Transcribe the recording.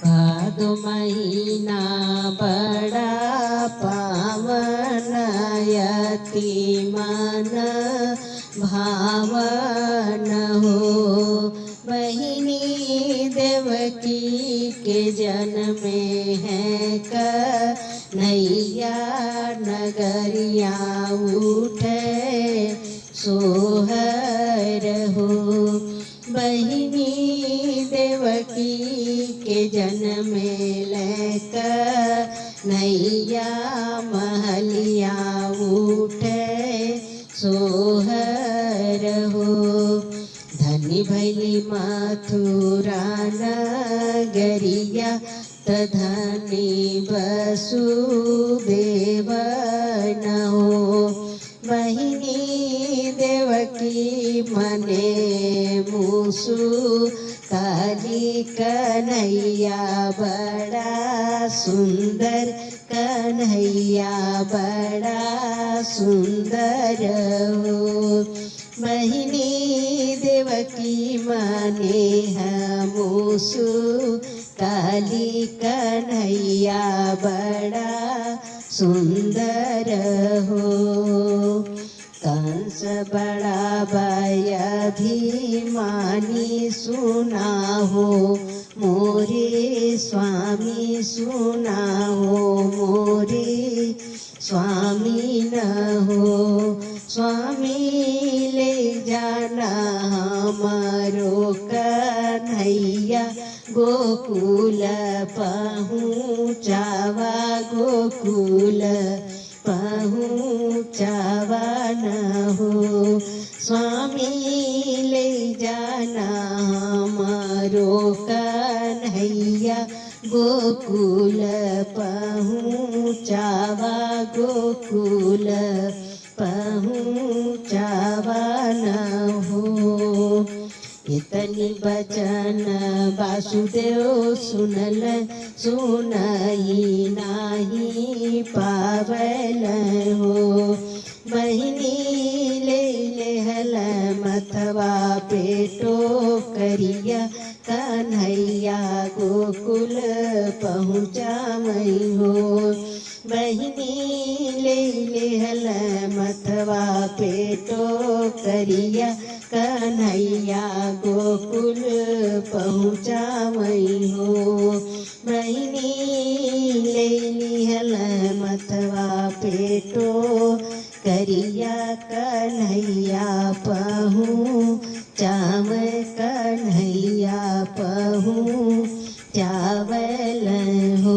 भादो महीना बड़ा पावन अति मन भावन हो। बहिनी देवकी के जन्मे है कन्हैया नगरिया उठे सोहर हो। बहिनी देवकी के जन्मे कन्हैया महलिया उठे सोहर हो। धनी भैली मथुरा नगरिया धनी वसुदेव न हो। बहिनी देवकी मने मुसु काली कन्हैया बड़ा सुंदर कन्हैया बड़ा सुंदर हो। बहिनी देवकी मने मुसु काली कन्हैया बड़ा सुंदर हो। कंस बड़ा भयाभिमानी सुना हो मोरे स्वामी सुना हो मोरे स्वामी न हो। स्वामी ले जाना हमारो कन्हैया गोकुल पहुँचावा गोकुल पहुँचावा न हो। स्वामी ले जाना हमारो कन्हैया गोकुल पहुँचावा गोकुल पहुँचावा न हो। इतनी बचन वासुदेव सुनल सुनई नाही पावल हो। बहिनी ले लेहल मथवा पेटो करिया कन्हैया गोकुल पहुँचावई हो। बहिनी ले लेहल मथवा पेटो करिया कन्हैया गोकुल पहुँचावई हो। बहिनी ले लिहल मथवा पेटो करिया कन्हैया पहुँचाव कन्हैया पहुँचावल हो।